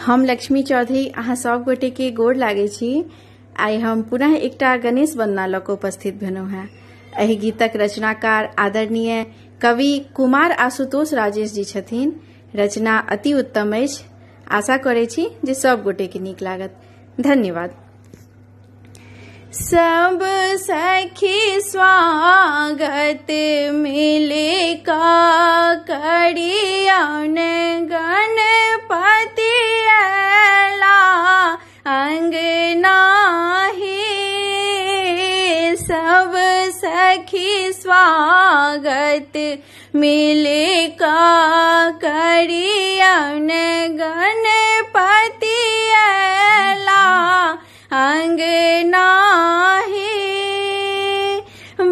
हम लक्ष्मी चौधरी अहाँ सब गोटे के गोड़ लागे छी। आई हम पुनः एकटा गणेश वंदना लऽ कऽ उपस्थित भेलहुँ हैं। एहि गीतक रचनाकार आदरणीय कवि कुमार आशुतोष राजेश जी छथिन। रचना अति उत्तम अछि। आशा करै छी जे सब गोटे के नीक लागत। धन्यवाद। सब सखी स्वागत मिले का करियौन गणपति अयला अंगना हे। सब सखी स्वागत मिले का करियौन गणपति अयला अंगना हे।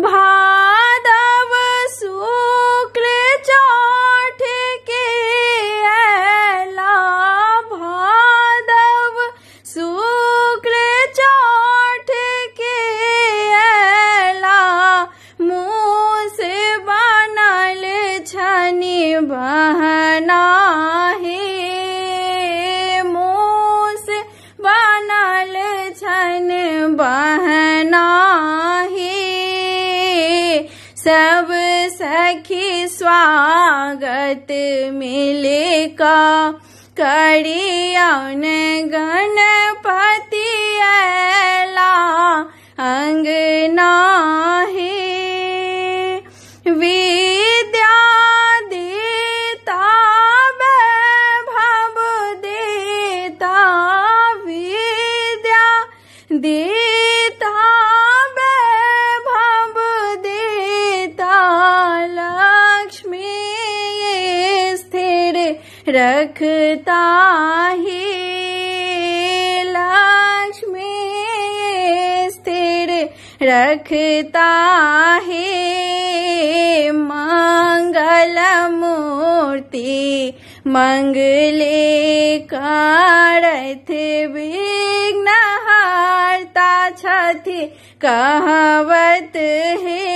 भादव शुक्ल चौठ के अयला, भादव शुक्ल चौठ के अयला, मूस बनल छनि बहना हे। मूस बनल छन बहना हे। सब सखी स्वागत मिले का करियौन गणपति अयला अंगना हे। विद्या देता वैभव देता, विद्या देता वैभव देता, लक्ष्मी स्थिर रखता है। लक्ष्मी स्थिर रखता है। मंगल मूर्ति मंगले करथ, विघ्न हरता छथि कहवत है।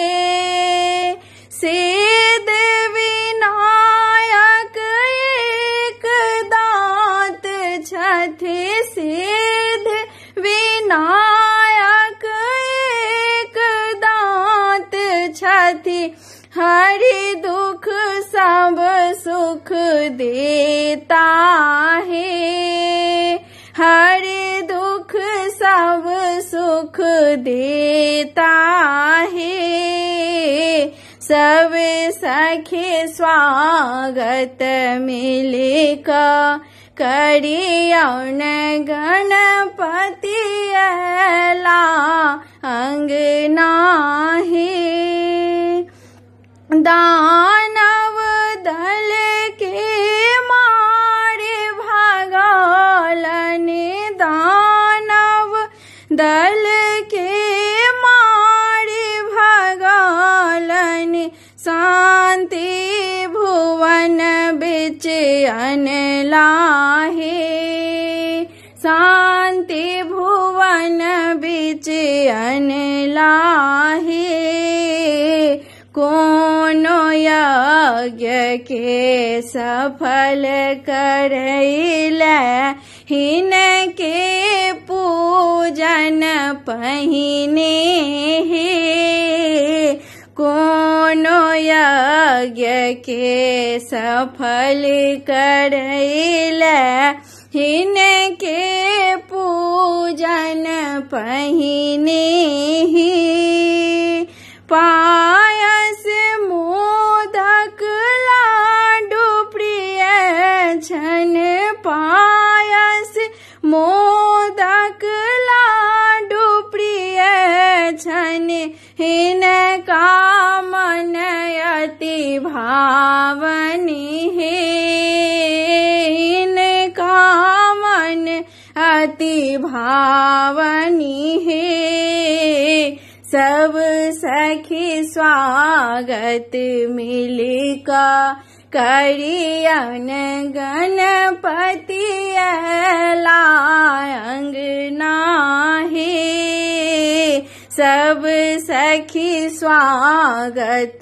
सिद्ध विनायक एक दांत छथि, सिद्ध विनायक एक दांत छथि, हरि दुख सब सुख देता है। हरि दुख सब सुख देता है। सब सखी स्वागत मिले का करियौन गणपति अयला अंगना हे। दानव दल के मारे भगलन, दानव दल के मारे भगलन, शांति भुवन बिच अनला हे। शांति भुवन बिच अनला हे। कोनो यज्ञ के सफल करैले, हिनके पूजन पहिने हे। कोनो यज्ञ के सफल करैले, हिनके पूजन पहिने हे। पायस मोदक लाडू प्रिय छन, पायस मोदक लाडू प्रिय छन, हिनका मन अति भावनी है। हिनका मन अति भावनी है। सब सखी स्वागत मिले का करियौन गणपति अयला अंगना हे। सब सखी स्वागत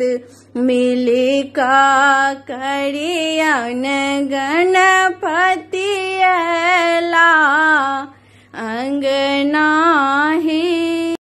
मिले का करियौन गणपति